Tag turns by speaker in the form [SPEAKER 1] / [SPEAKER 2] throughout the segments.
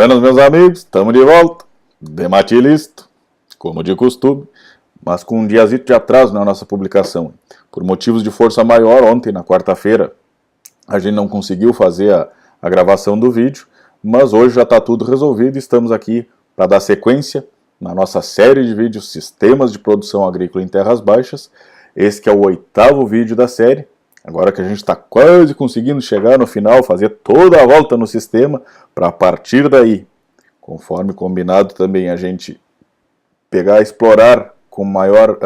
[SPEAKER 1] Buenas, meus amigos, estamos de volta, Dematilista, como de costume, mas com um diazito de atraso na nossa publicação. Por motivos de força maior, ontem, na quarta-feira, a gente não conseguiu fazer a gravação do vídeo, mas hoje já está tudo resolvido e estamos aqui para dar sequência na nossa série de vídeos Sistemas de Produção Agrícola em Terras Baixas. Esse que é o 8º vídeo da série. Agora que a gente está quase conseguindo chegar no final, fazer toda a volta no sistema, para a partir daí, conforme combinado também, a gente pegar, explorar com maior,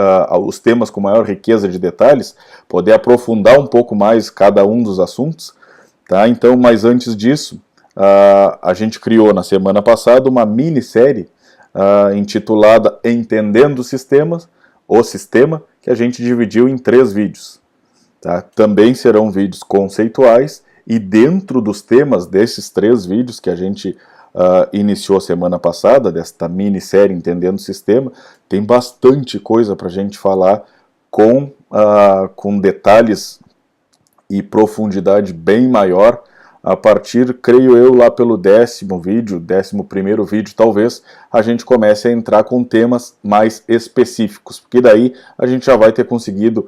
[SPEAKER 1] os temas com maior riqueza de detalhes, poder aprofundar um pouco mais cada um dos assuntos. Tá? Então, mas antes disso, a gente criou na semana passada uma minissérie intitulada Entendendo Sistemas, o Sistema, que a gente dividiu em 3 vídeos. Tá? Também serão vídeos conceituais e dentro dos temas desses 3 vídeos que a gente iniciou semana passada, desta minissérie Entendendo o Sistema, tem bastante coisa para a gente falar com detalhes e profundidade bem maior, a partir, creio eu, lá pelo 10º vídeo, 11º vídeo talvez, a gente comece a entrar com temas mais específicos, porque daí a gente já vai ter conseguido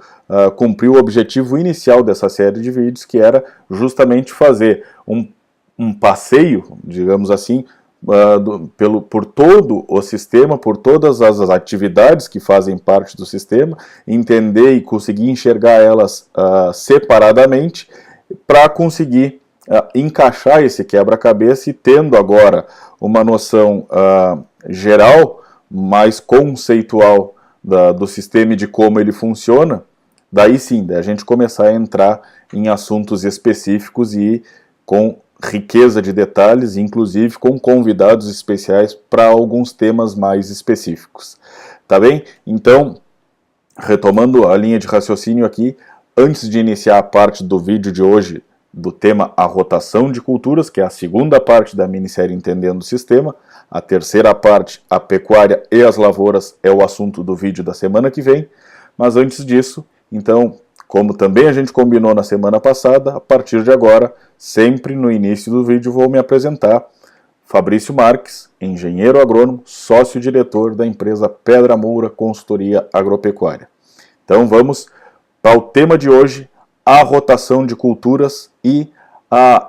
[SPEAKER 1] cumprir o objetivo inicial dessa série de vídeos, que era justamente fazer um passeio, digamos assim, por todo o sistema, por todas as atividades que fazem parte do sistema, entender e conseguir enxergar elas separadamente, para conseguir encaixar esse quebra-cabeça e tendo agora uma noção geral, mais conceitual do sistema e de como ele funciona, daí sim, a gente começar a entrar em assuntos específicos e com riqueza de detalhes, inclusive com convidados especiais para alguns temas mais específicos. Tá bem? Então, retomando a linha de raciocínio aqui, antes de iniciar a parte do vídeo de hoje, do tema a rotação de culturas, que é a segunda parte da minissérie Entendendo o Sistema. A terceira parte, a pecuária e as lavouras, é o assunto do vídeo da semana que vem. Mas antes disso, então, como também a gente combinou na semana passada, a partir de agora, sempre no início do vídeo, vou me apresentar. Fabrício Marques, engenheiro agrônomo, sócio-diretor da empresa Pedra Moura Consultoria Agropecuária. Então vamos para o tema de hoje, a rotação de culturas e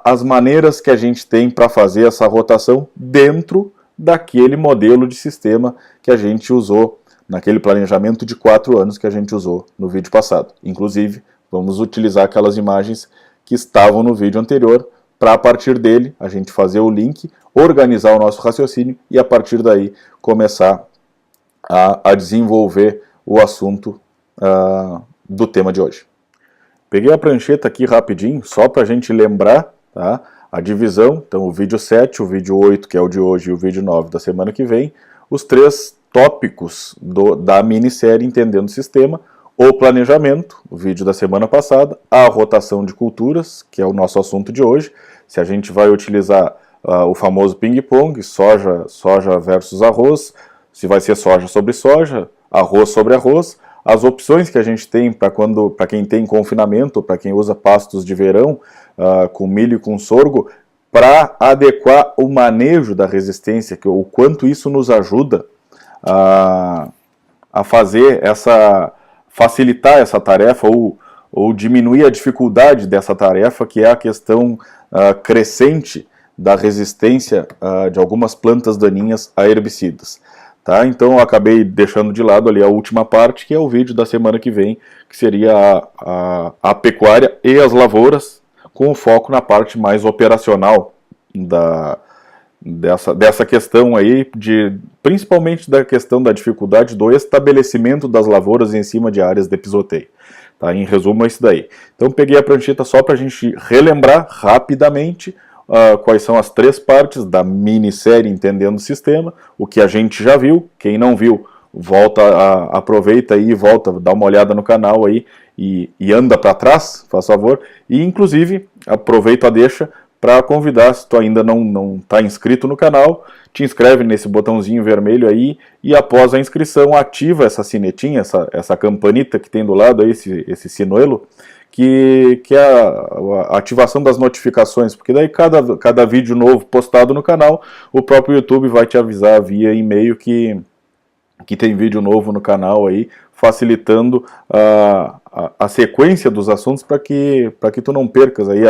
[SPEAKER 1] as maneiras que a gente tem para fazer essa rotação dentro daquele modelo de sistema que a gente usou naquele planejamento de 4 anos que a gente usou no vídeo passado. Inclusive, vamos utilizar aquelas imagens que estavam no vídeo anterior para, a partir dele, a gente fazer o link, organizar o nosso raciocínio e, a partir daí, começar a desenvolver o assunto do tema de hoje. Peguei a prancheta aqui rapidinho, só para a gente lembrar, tá, a divisão. Então o vídeo 7, o vídeo 8, que é o de hoje, e o vídeo 9 da semana que vem, os 3 tópicos da minissérie Entendendo o Sistema: o planejamento, o vídeo da semana passada, a rotação de culturas, que é o nosso assunto de hoje, se a gente vai utilizar o famoso ping-pong, soja versus arroz, se vai ser soja sobre soja, arroz sobre arroz, as opções que a gente tem para quem tem confinamento, para quem usa pastos de verão, com milho e com sorgo, para adequar o manejo da resistência, o quanto isso nos ajuda a fazer facilitar essa tarefa ou diminuir a dificuldade dessa tarefa, que é a questão crescente da resistência de algumas plantas daninhas a herbicidas. Tá? Então eu acabei deixando de lado ali a última parte, que é o vídeo da semana que vem, que seria a pecuária e as lavouras, com foco na parte mais operacional dessa questão aí, principalmente da questão da dificuldade do estabelecimento das lavouras em cima de áreas de pisoteio. Tá? Em resumo, é isso daí. Então peguei a prancheta só para a gente relembrar rapidamente quais são as 3 partes da minissérie Entendendo o Sistema, o que a gente já viu. Quem não viu, aproveita aí e volta, dá uma olhada no canal aí e anda para trás, faz favor. E inclusive, aproveita a deixa para convidar, se tu ainda não está inscrito no canal, te inscreve nesse botãozinho vermelho aí e após a inscrição ativa essa sinetinha, essa campanita que tem do lado aí, esse sinuelo, que é a ativação das notificações, porque daí cada vídeo novo postado no canal, o próprio YouTube vai te avisar via e-mail que tem vídeo novo no canal aí, facilitando a sequência dos assuntos para que tu não percas aí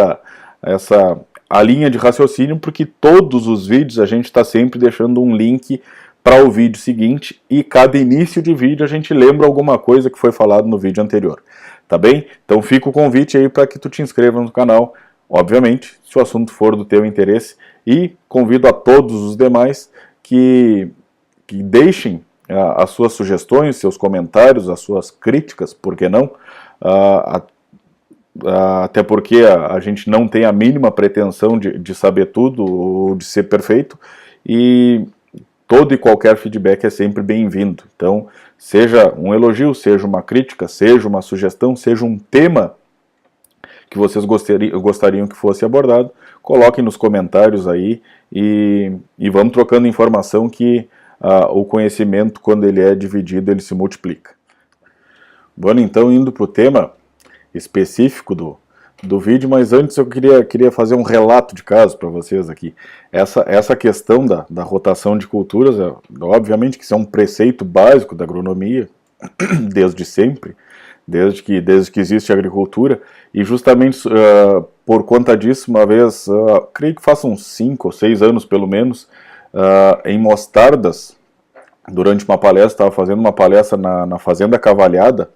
[SPEAKER 1] a linha de raciocínio, porque todos os vídeos a gente está sempre deixando um link para o vídeo seguinte, e cada início de vídeo a gente lembra alguma coisa que foi falado no vídeo anterior, tá bem? Então fica o convite aí para que tu te inscreva no canal, obviamente, se o assunto for do teu interesse, e convido a todos os demais que deixem as suas sugestões, seus comentários, as suas críticas, por que não? Até porque a gente não tem a mínima pretensão de saber tudo ou de ser perfeito, e todo e qualquer feedback é sempre bem-vindo. Então, seja um elogio, seja uma crítica, seja uma sugestão, seja um tema que vocês gostariam que fosse abordado, coloquem nos comentários aí e vamos trocando informação, que o conhecimento, quando ele é dividido, ele se multiplica. Bueno, então, indo para o tema específico do vídeo, mas antes eu queria fazer um relato de caso para vocês aqui. Essa questão da rotação de culturas, obviamente que isso é um preceito básico da agronomia, desde sempre, desde que existe agricultura, e justamente por conta disso, uma vez, creio que faz uns 5 ou 6 anos pelo menos, em Mostardas, durante uma palestra, estava fazendo uma palestra na Fazenda Cavalhada,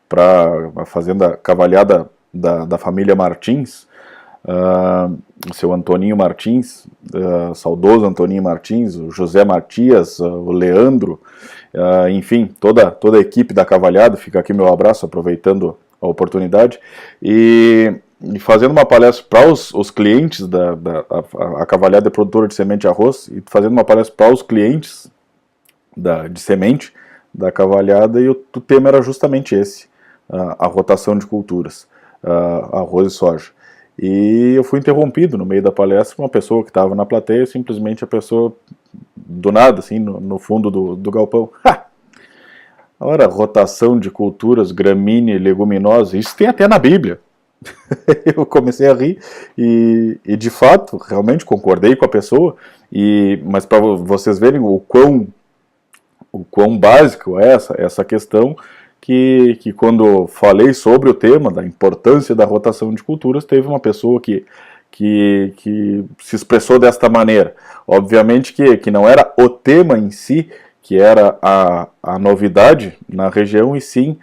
[SPEAKER 1] para a Fazenda Cavalhada da família Martins, o seu Antoninho Martins, saudoso Antoninho Martins, o José Matias, o Leandro, enfim, toda a equipe da Cavalhada. Fica aqui meu abraço, aproveitando a oportunidade, e fazendo uma palestra para os clientes a Cavalhada é produtora de semente de arroz, e fazendo uma palestra para os clientes de semente da Cavalhada, e o tema era justamente esse, a rotação de culturas, arroz e soja. E eu fui interrompido no meio da palestra por uma pessoa que estava na plateia, simplesmente a pessoa, do nada, assim, no fundo do galpão: ora, rotação de culturas, gramínea e leguminosa, isso tem até na Bíblia. Eu comecei a rir e de fato, realmente concordei com a pessoa, mas para vocês verem o quão básico é essa questão, que quando falei sobre o tema, da importância da rotação de culturas, teve uma pessoa que se expressou desta maneira. Obviamente que não era o tema em si que era a novidade na região, e sim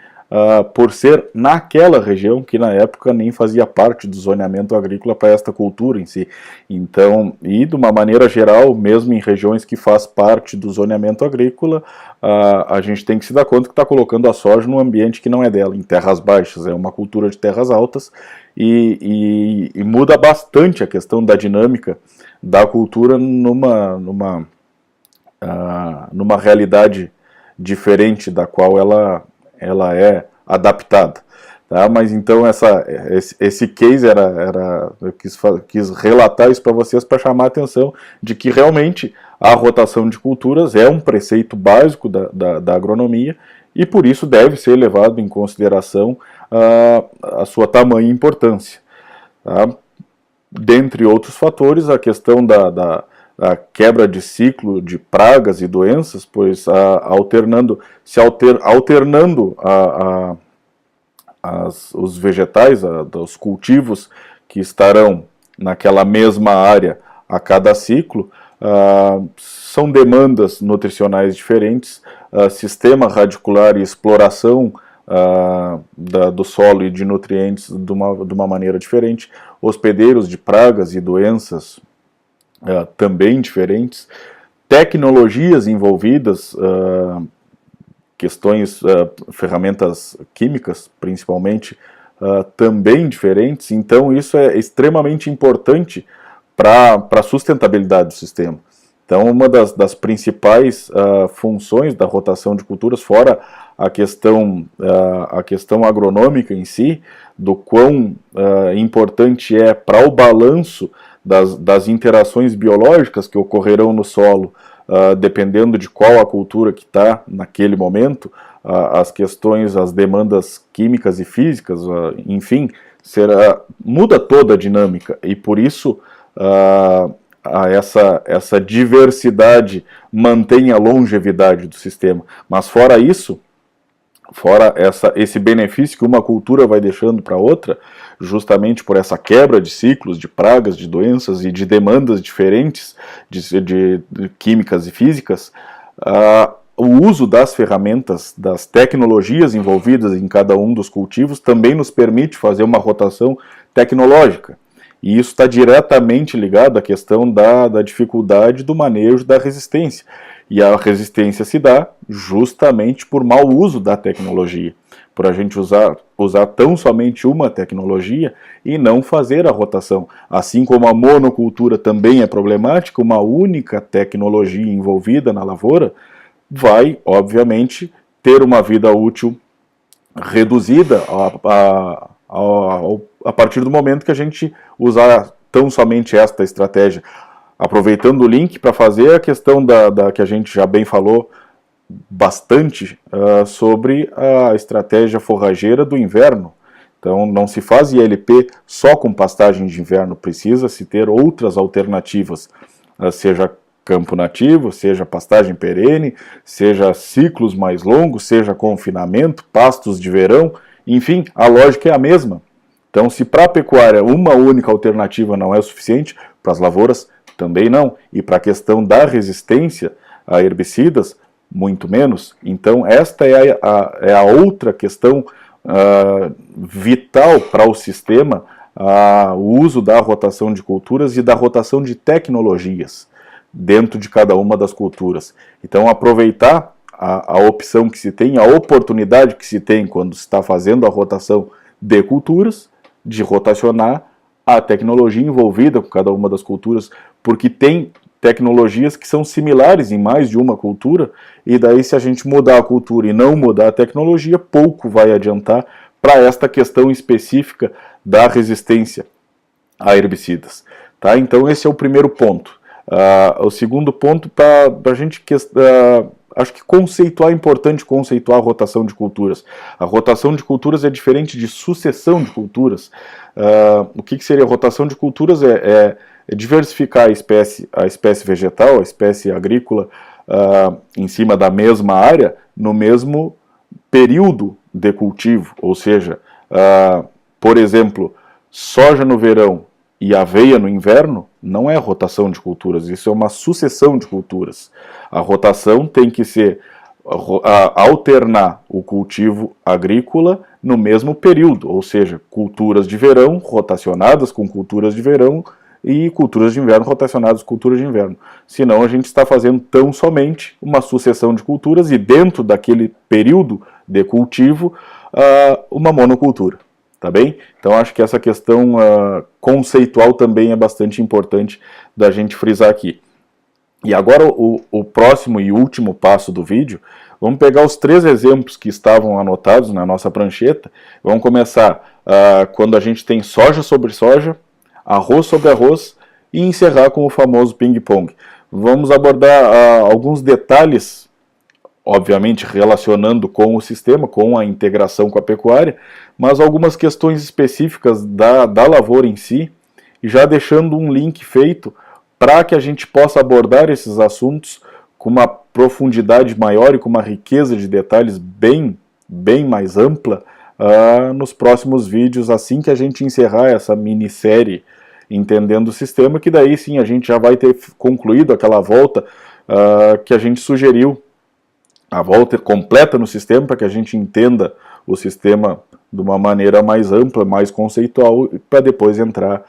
[SPEAKER 1] por ser naquela região que na época nem fazia parte do zoneamento agrícola para esta cultura em si. Então, e de uma maneira geral, mesmo em regiões que faz parte do zoneamento agrícola, a gente tem que se dar conta que está colocando a soja num ambiente que não é dela, em terras baixas, é uma cultura de terras altas, e muda bastante a questão da dinâmica da cultura numa realidade diferente da qual ela é adaptada, tá? Mas então esse case eu quis relatar isso para vocês, para chamar a atenção de que realmente a rotação de culturas é um preceito básico da agronomia, e por isso deve ser levado em consideração a sua tamanha importância, tá? Dentre outros fatores, a questão da quebra de ciclo de pragas e doenças, pois alternando os vegetais, os cultivos que estarão naquela mesma área a cada ciclo, são demandas nutricionais diferentes, sistema radicular e exploração do solo e de nutrientes de uma maneira diferente, hospedeiros de pragas e doenças também diferentes, tecnologias envolvidas, questões, ferramentas químicas principalmente, também diferentes. Então isso é extremamente importante para a sustentabilidade do sistema. Então uma das principais funções da rotação de culturas, fora a questão agronômica em si, do quão importante é para o balanço das interações biológicas que ocorrerão no solo, dependendo de qual a cultura que está naquele momento, as questões, as demandas químicas e físicas, enfim, muda toda a dinâmica, e por isso essa diversidade mantém a longevidade do sistema. Mas fora isso, fora esse benefício que uma cultura vai deixando para outra, justamente por essa quebra de ciclos, de pragas, de doenças e de demandas diferentes de químicas e físicas, o uso das ferramentas, das tecnologias envolvidas em cada um dos cultivos também nos permite fazer uma rotação tecnológica. E isso está diretamente ligado à questão da dificuldade do manejo da resistência. E a resistência se dá justamente por mau uso da tecnologia, por a gente usar tão somente uma tecnologia e não fazer a rotação. Assim como a monocultura também é problemática, uma única tecnologia envolvida na lavoura vai, obviamente, ter uma vida útil reduzida a partir do momento que a gente usar tão somente esta estratégia. Aproveitando o link para fazer a questão que a gente já bem falou bastante sobre a estratégia forrageira do inverno. Então não se faz ILP só com pastagem de inverno, precisa-se ter outras alternativas, seja campo nativo, seja pastagem perene, seja ciclos mais longos, seja confinamento, pastos de verão, enfim, a lógica é a mesma. Então, se para a pecuária uma única alternativa não é o suficiente, para as lavouras também não. E para a questão da resistência a herbicidas, muito menos. Então, esta é a outra questão vital para o sistema, o uso da rotação de culturas e da rotação de tecnologias dentro de cada uma das culturas. Então, aproveitar a opção que se tem, a oportunidade que se tem quando se está fazendo a rotação de culturas, de rotacionar a tecnologia envolvida com cada uma das culturas, porque tem tecnologias que são similares em mais de uma cultura, e daí se a gente mudar a cultura e não mudar a tecnologia, pouco vai adiantar para esta questão específica da resistência a herbicidas. Tá? Então esse é o primeiro ponto. O segundo ponto, para a gente acho que é importante conceituar a rotação de culturas. A rotação de culturas é diferente de sucessão de culturas. O que seria rotação de culturas? É diversificar a espécie vegetal, a espécie agrícola, em cima da mesma área, no mesmo período de cultivo. Ou seja, por exemplo, soja no verão e aveia no inverno, não é rotação de culturas, isso é uma sucessão de culturas. A rotação tem que ser alternar o cultivo agrícola no mesmo período, ou seja, culturas de verão rotacionadas com culturas de verão e culturas de inverno rotacionadas com culturas de inverno. Senão a gente está fazendo tão somente uma sucessão de culturas e dentro daquele período de cultivo uma monocultura. Tá bem? Então acho que essa questão conceitual também é bastante importante da gente frisar aqui. E agora o próximo e último passo do vídeo, vamos pegar os 3 exemplos que estavam anotados na nossa prancheta. Vamos começar quando a gente tem soja sobre soja, arroz sobre arroz, e encerrar com o famoso ping-pong. Vamos abordar alguns detalhes, obviamente relacionando com o sistema, com a integração com a pecuária, mas algumas questões específicas da lavoura em si, e já deixando um link feito para que a gente possa abordar esses assuntos com uma profundidade maior e com uma riqueza de detalhes bem mais ampla nos próximos vídeos, assim que a gente encerrar essa minissérie Entendendo o Sistema, que daí sim a gente já vai ter concluído aquela volta que a gente sugeriu, a volta completa no sistema, para que a gente entenda o sistema de uma maneira mais ampla, mais conceitual, para depois entrar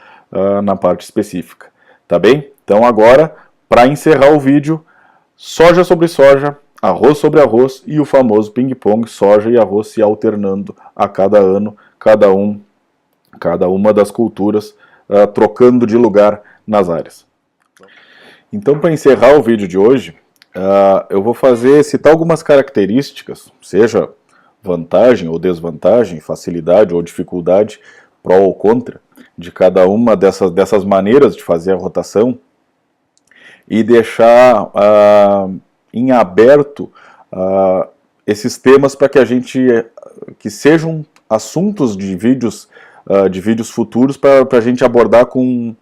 [SPEAKER 1] na parte específica. Tá bem? Então agora, para encerrar o vídeo, soja sobre soja, arroz sobre arroz e o famoso ping-pong, soja e arroz se alternando a cada ano, cada uma das culturas trocando de lugar nas áreas. Então, para encerrar o vídeo de hoje, eu vou citar algumas características, seja vantagem ou desvantagem, facilidade ou dificuldade, pró ou contra, de cada uma dessas maneiras de fazer a rotação, e deixar em aberto esses temas para que a gente, que sejam assuntos de vídeos futuros para a gente abordar com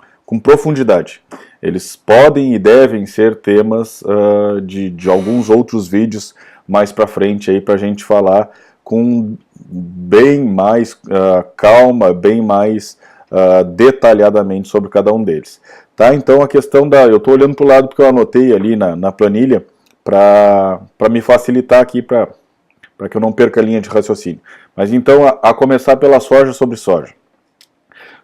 [SPEAKER 1] profundidade. Eles podem e devem ser temas de alguns outros vídeos mais para frente aí para a gente falar com bem mais calma, bem mais detalhadamente sobre cada um deles. Tá? Então a questão eu estou olhando para o lado porque eu anotei ali na planilha para me facilitar aqui para que eu não perca a linha de raciocínio. Mas então a começar pela soja sobre soja.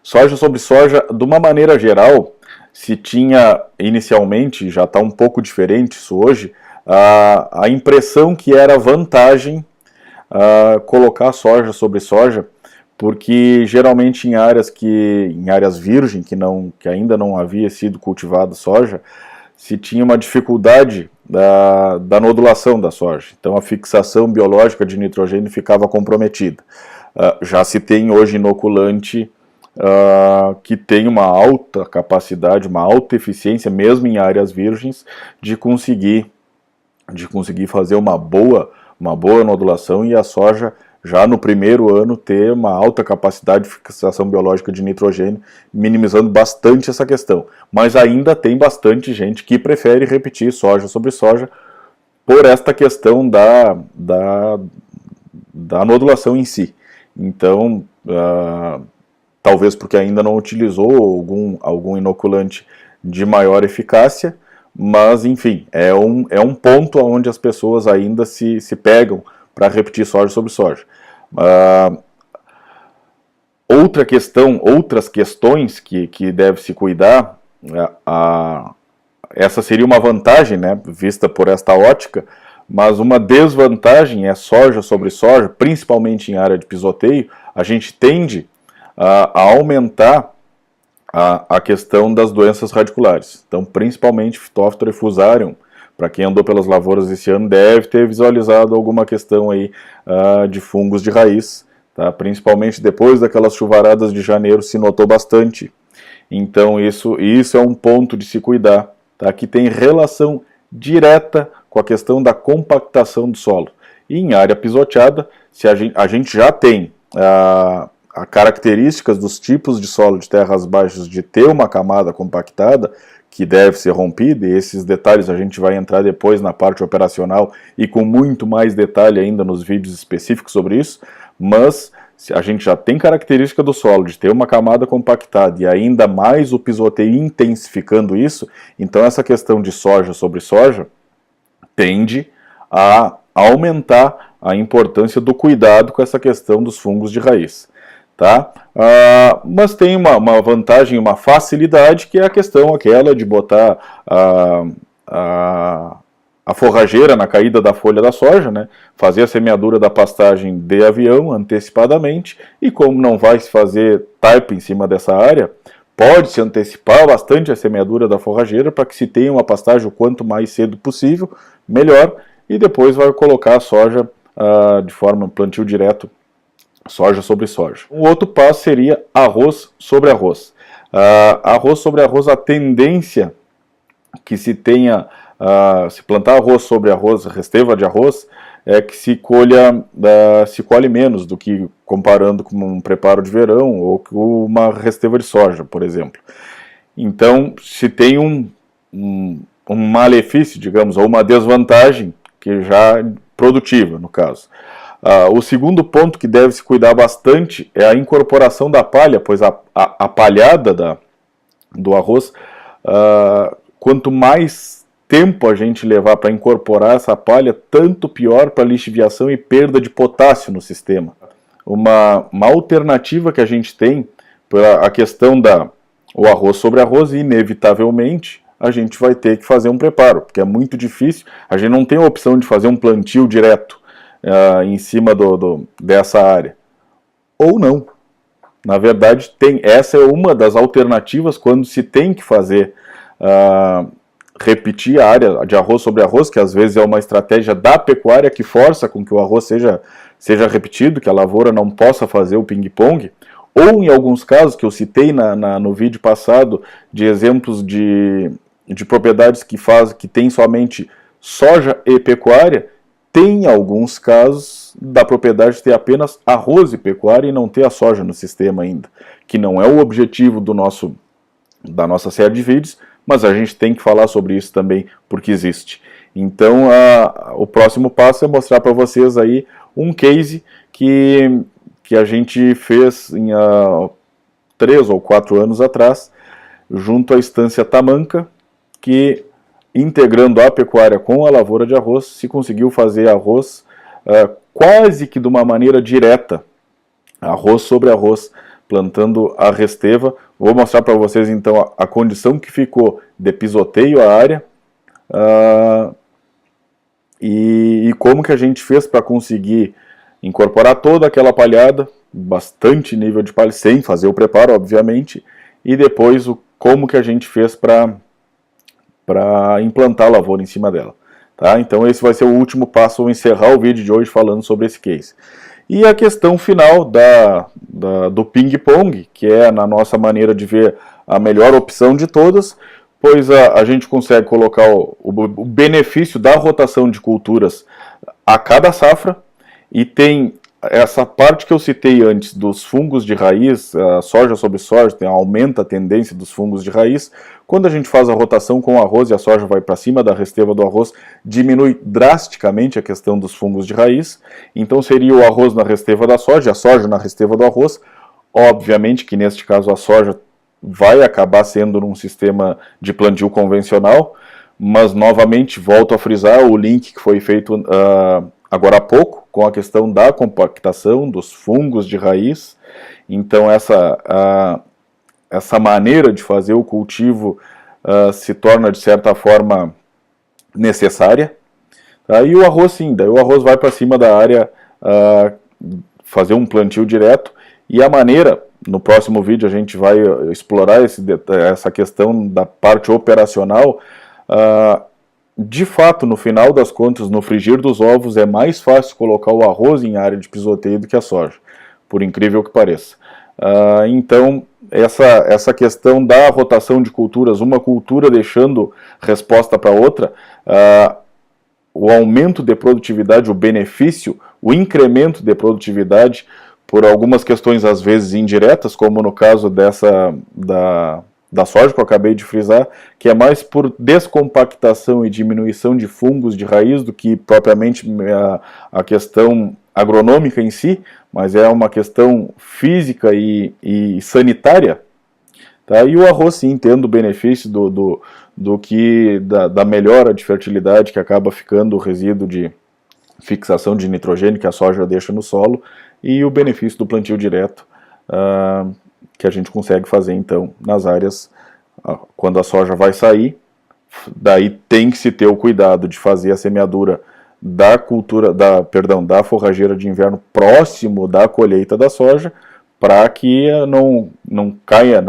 [SPEAKER 1] Soja sobre soja, de uma maneira geral, se tinha inicialmente, já está um pouco diferente isso hoje, a impressão que era vantagem colocar soja sobre soja, porque geralmente em áreas virgem, que ainda não havia sido cultivada soja, se tinha uma dificuldade da nodulação da soja. Então a fixação biológica de nitrogênio ficava comprometida. Já se tem hoje inoculante que tem uma alta capacidade, uma alta eficiência, mesmo em áreas virgens, de conseguir fazer uma boa nodulação e a soja já no primeiro ano ter uma alta capacidade de fixação biológica de nitrogênio, minimizando bastante essa questão. Mas ainda tem bastante gente que prefere repetir soja sobre soja por esta questão da nodulação em si. Então, talvez porque ainda não utilizou algum inoculante de maior eficácia, mas enfim, é um ponto onde as pessoas ainda se pegam para repetir soja sobre soja. Outras questões que deve se cuidar, essa seria uma vantagem, né, vista por esta ótica, mas uma desvantagem é soja sobre soja, principalmente em área de pisoteio, a gente tende a aumentar a questão das doenças radiculares. Então, principalmente Phytophthora e Fusarium, para quem andou pelas lavouras esse ano, deve ter visualizado alguma questão aí de fungos de raiz, tá? Principalmente depois daquelas chuvaradas de janeiro se notou bastante. Então, isso é um ponto de se cuidar, tá? Que tem relação direta com a questão da compactação do solo. E em área pisoteada, se a gente já tem características dos tipos de solo de terras baixas de ter uma camada compactada, que deve ser rompida, e esses detalhes a gente vai entrar depois na parte operacional e com muito mais detalhe ainda nos vídeos específicos sobre isso, mas se a gente já tem característica do solo de ter uma camada compactada e ainda mais o pisoteio intensificando isso, então essa questão de soja sobre soja tende a aumentar a importância do cuidado com essa questão dos fungos de raiz. Tá? Mas tem uma vantagem, uma facilidade, que é a questão aquela de botar a forrageira na caída da folha da soja, né? Fazer a semeadura da pastagem de avião antecipadamente, e como não vai se fazer taipa em cima dessa área, pode-se antecipar bastante a semeadura da forrageira para que se tenha uma pastagem o quanto mais cedo possível, melhor, e depois vai colocar a soja de forma plantio direto, soja sobre soja. Um outro passo seria arroz sobre arroz. Arroz sobre arroz, a tendência que se tenha, se plantar arroz sobre arroz, resteva de arroz, é que se colhe menos do que comparando com um preparo de verão ou com uma resteva de soja, por exemplo. Então, se tem um malefício, digamos, ou uma desvantagem, que já produtiva, no caso. O segundo ponto que deve se cuidar bastante é a incorporação da palha, pois a palhada do arroz, quanto mais tempo a gente levar para incorporar essa palha, tanto pior para lixiviação e perda de potássio no sistema. Uma alternativa que a gente tem para a questão o arroz sobre arroz, inevitavelmente a gente vai ter que fazer um preparo, porque é muito difícil, a gente não tem a opção de fazer um plantio direto em cima dessa área. Ou não. Na verdade, essa é uma das alternativas quando se tem que fazer, repetir a área de arroz sobre arroz, que às vezes é uma estratégia da pecuária que força com que o arroz seja repetido, que a lavoura não possa fazer o ping-pong, ou em alguns casos, que eu citei no vídeo passado, de exemplos de propriedades que tem somente soja e pecuária, tem alguns casos da propriedade ter apenas arroz e pecuária e não ter a soja no sistema ainda, que não é o objetivo da nossa série de vídeos, mas a gente tem que falar sobre isso também porque existe. Então o próximo passo é mostrar para vocês aí um case que a gente fez em 3 ou 4 anos atrás, junto à Estância Tamanca, que integrando a pecuária com a lavoura de arroz, se conseguiu fazer arroz quase que de uma maneira direta, arroz sobre arroz, plantando a resteva. Vou mostrar para vocês então a condição que ficou de pisoteio à área e como que a gente fez para conseguir incorporar toda aquela palhada, bastante nível de palha, sem fazer o preparo, obviamente, e depois como que a gente fez para implantar a lavoura em cima dela. Tá? Então esse vai ser o último passo, vou encerrar o vídeo de hoje falando sobre esse case. E a questão final do ping-pong, que é, na nossa maneira de ver, a melhor opção de todas, pois a gente consegue colocar o benefício da rotação de culturas a cada safra, e tem essa parte que eu citei antes dos fungos de raiz, soja sobre soja, aumenta a tendência dos fungos de raiz. Quando a gente faz a rotação com o arroz e a soja vai para cima da resteva do arroz, diminui drasticamente a questão dos fungos de raiz. Então seria o arroz na resteva da soja, a soja na resteva do arroz. Obviamente que neste caso a soja vai acabar sendo num sistema de plantio convencional, mas novamente volto a frisar o link que foi feito agora há pouco, com a questão da compactação dos fungos de raiz. Então essa maneira de fazer o cultivo se torna de certa forma necessária. Tá? E o arroz sim, daí o arroz vai para cima da área fazer um plantio direto, e a maneira, no próximo vídeo a gente vai explorar essa questão da parte operacional. De fato, no final das contas, no frigir dos ovos, é mais fácil colocar o arroz em área de pisoteio do que a soja, por incrível que pareça. Então, essa questão da rotação de culturas, uma cultura deixando resposta para outra, o aumento de produtividade, o benefício, o incremento de produtividade, por algumas questões às vezes indiretas, como no caso da soja que eu acabei de frisar, que é mais por descompactação e diminuição de fungos de raiz do que propriamente a questão agronômica em si, mas é uma questão física e sanitária. Tá? E o arroz sim, tendo o benefício da melhora de fertilidade, que acaba ficando o resíduo de fixação de nitrogênio que a soja deixa no solo, e o benefício do plantio direto, que a gente consegue fazer então nas áreas quando a soja vai sair. Daí tem que se ter o cuidado de fazer a semeadura da forrageira de inverno próximo da colheita da soja, para que não caia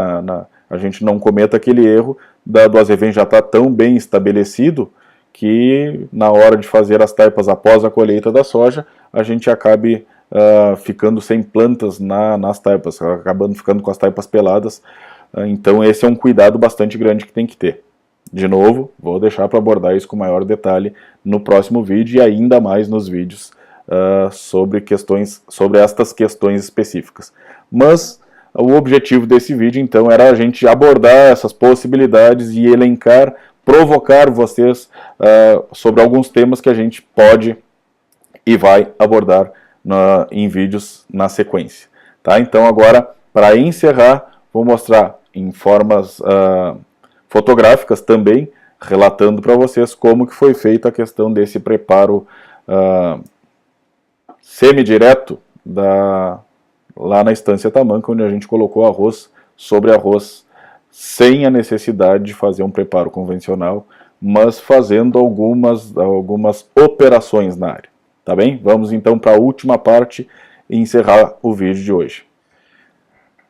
[SPEAKER 1] a gente não cometa aquele erro do azevém já estar tão bem estabelecido que na hora de fazer as taipas após a colheita da soja a gente acabe ficando sem plantas nas taipas, acabando ficando com as taipas peladas. Então esse é um cuidado bastante grande que tem que ter. De novo, vou deixar para abordar isso com maior detalhe no próximo vídeo e ainda mais nos vídeos sobre estas questões específicas. Mas o objetivo desse vídeo então era a gente abordar essas possibilidades e elencar, provocar vocês sobre alguns temas que a gente pode e vai abordar em vídeos na sequência. Tá? Então agora, para encerrar, vou mostrar em formas fotográficas também, relatando para vocês como que foi feita a questão desse preparo semidireto lá na Estância Tamanca, onde a gente colocou arroz sobre arroz, sem a necessidade de fazer um preparo convencional, mas fazendo algumas operações na área. Tá bem? Vamos então para a última parte e encerrar o vídeo de hoje.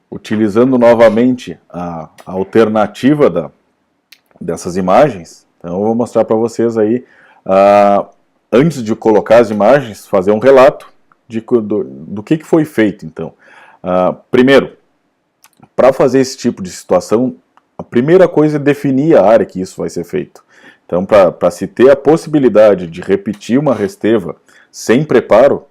[SPEAKER 1] Utilizando novamente a alternativa dessas imagens, então eu vou mostrar para vocês aí, antes de colocar as imagens, fazer um relato do que foi feito. Então, primeiro, para fazer esse tipo de situação, a primeira coisa é definir a área que isso vai ser feito. Então, para se ter a possibilidade de repetir uma resteva sem preparo,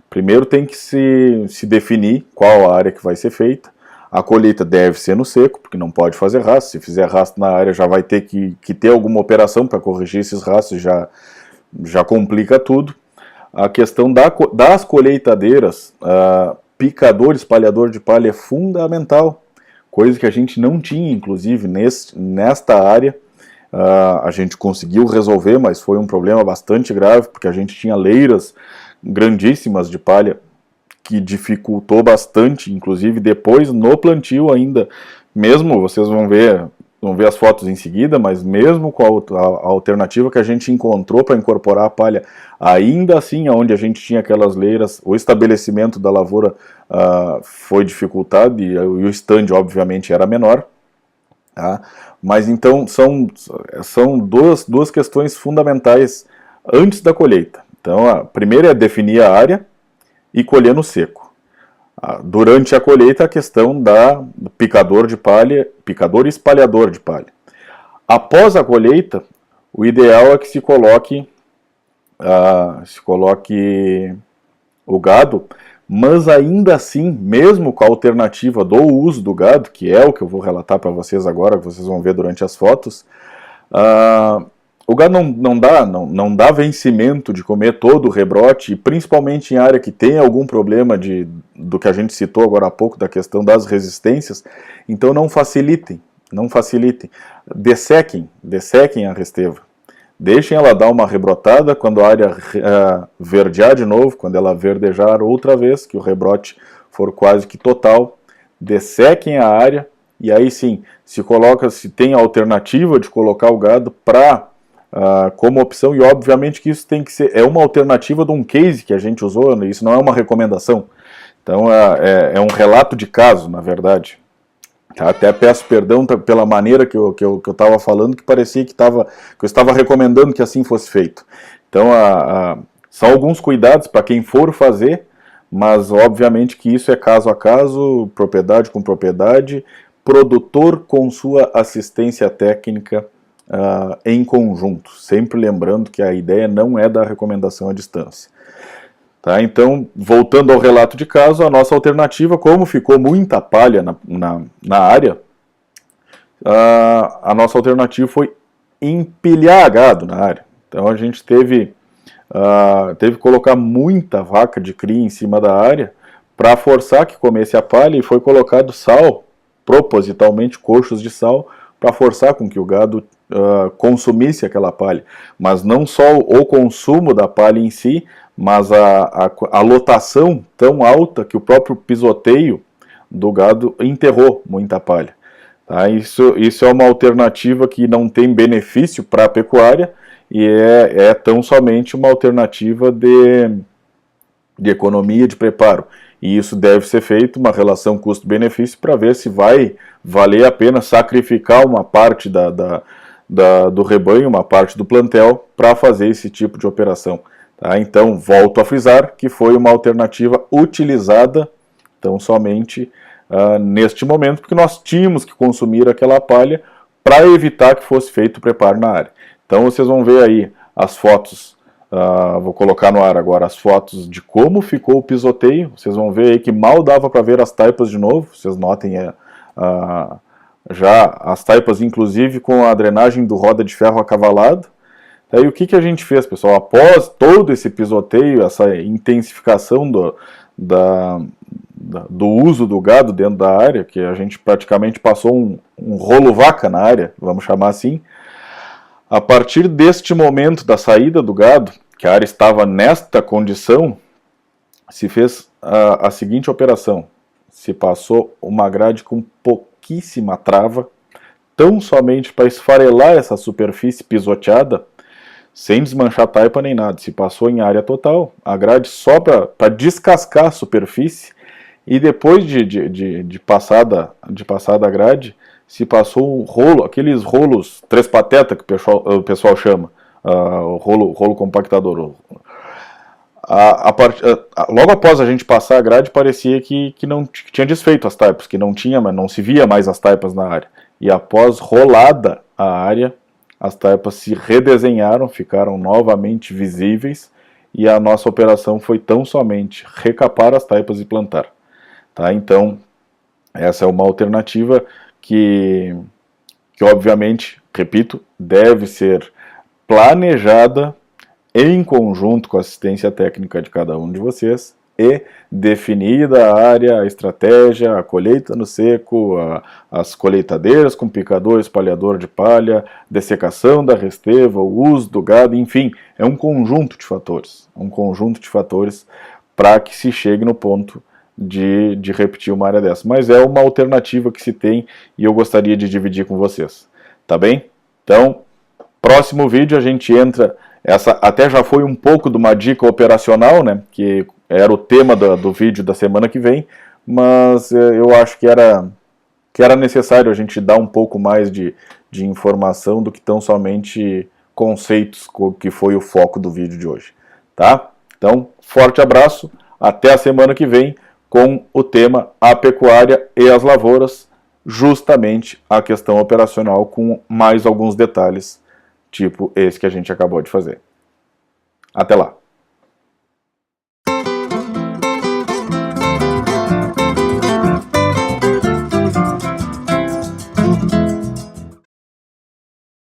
[SPEAKER 1] primeiro tem que se definir qual a área que vai ser feita. A colheita deve ser no seco, porque não pode fazer rastro. Se fizer rastro na área, já vai ter que ter alguma operação para corrigir esses rastros, já complica tudo. A questão das colheitadeiras, picador, espalhador de palha é fundamental, coisa que a gente não tinha, inclusive, nesta área. A gente conseguiu resolver, mas foi um problema bastante grave, porque a gente tinha leiras grandíssimas de palha, que dificultou bastante, inclusive depois no plantio ainda, mesmo, vocês vão ver as fotos em seguida, mas mesmo com a alternativa que a gente encontrou para incorporar a palha, ainda assim, onde a gente tinha aquelas leiras, o estabelecimento da lavoura foi dificultado, e o stand obviamente era menor, tá? Mas então são duas questões fundamentais antes da colheita. Então a primeira é definir a área e colher no seco. Durante a colheita, a questão do picador de palha, picador e espalhador de palha. Após a colheita, o ideal é que se coloque o gado, mas ainda assim, mesmo com a alternativa do uso do gado, que é o que eu vou relatar para vocês agora, que vocês vão ver durante as fotos, o gado não dá vencimento de comer todo o rebrote, principalmente em área que tem algum problema do que a gente citou agora há pouco, da questão das resistências. Então não facilitem. Dessequem a resteva. Deixem ela dar uma rebrotada, quando a área verdear de novo, quando ela verdejar outra vez, que o rebrote for quase que total, dessequem a área, e aí sim, se tem a alternativa de colocar o gado como opção, e obviamente que isso tem que ser, é uma alternativa de um case que a gente usou, isso não é uma recomendação. Então é um relato de caso, na verdade. Até peço perdão pela maneira que eu estava falando, que parecia que eu estava recomendando que assim fosse feito. Então são alguns cuidados para quem for fazer, mas obviamente que isso é caso a caso, propriedade com propriedade, produtor com sua assistência técnica em conjunto, sempre lembrando que a ideia não é da recomendação à distância. Tá, então, voltando ao relato de caso, a nossa alternativa, como ficou muita palha na área, a nossa alternativa foi empilhar gado na área. Então a gente teve que colocar muita vaca de cria em cima da área para forçar que comesse a palha, e foi colocado sal, propositalmente coxos de sal, para forçar com que o gado consumisse aquela palha. Mas não só o consumo da palha em si, mas a lotação tão alta que o próprio pisoteio do gado enterrou muita palha. Tá? Isso é uma alternativa que não tem benefício para a pecuária, e é tão somente uma alternativa de economia de preparo. E isso deve ser feito, uma relação custo-benefício, para ver se vai valer a pena sacrificar uma parte do rebanho, uma parte do plantel, para fazer esse tipo de operação. Tá? Então, volto a frisar que foi uma alternativa utilizada tão somente neste momento, porque nós tínhamos que consumir aquela palha para evitar que fosse feito o preparo na área. Então vocês vão ver aí as fotos, vou colocar no ar agora as fotos de como ficou o pisoteio. Vocês vão ver aí que mal dava para ver as taipas de novo, vocês notem já as taipas inclusive com a drenagem do roda de ferro acavalado. Aí o que a gente fez, pessoal? Após todo esse pisoteio, essa intensificação do uso do gado dentro da área, que a gente praticamente passou um rolo vaca na área, vamos chamar assim. A partir deste momento da saída do gado, que a área estava nesta condição, se fez a seguinte operação. Se passou uma grade com pouquíssima trava, tão somente para esfarelar essa superfície pisoteada, sem desmanchar taipa nem nada. Se passou em área total, a grade só para descascar a superfície, e depois de passada a grade, se passou um rolo, aqueles rolos três pateta que o pessoal chama, o rolo compactador. Logo após a gente passar a grade, parecia que tinha desfeito as taipas, que não se via mais as taipas na área. E após rolada a área, as taipas se redesenharam, ficaram novamente visíveis, e a nossa operação foi tão somente recapar as taipas e plantar. Tá? Então, essa é uma alternativa que obviamente, repito, deve ser planejada em conjunto com a assistência técnica de cada um de vocês e definida a área, a estratégia, a colheita no seco, as colheitadeiras com picador, espalhador de palha, dessecação da resteva, o uso do gado, enfim, é um conjunto de fatores para que se chegue no ponto de repetir uma área dessa. Mas é uma alternativa que se tem e eu gostaria de dividir com vocês. Tá bem? Então, próximo vídeo a gente entra... Essa até já foi um pouco de uma dica operacional, né? Que era o tema do vídeo da semana que vem, mas eu acho que era necessário a gente dar um pouco mais de informação do que tão somente conceitos, que foi o foco do vídeo de hoje. Tá? Então, forte abraço, até a semana que vem com o tema A Pecuária e as Lavouras, justamente a questão operacional com mais alguns detalhes, tipo esse que a gente acabou de fazer. Até lá!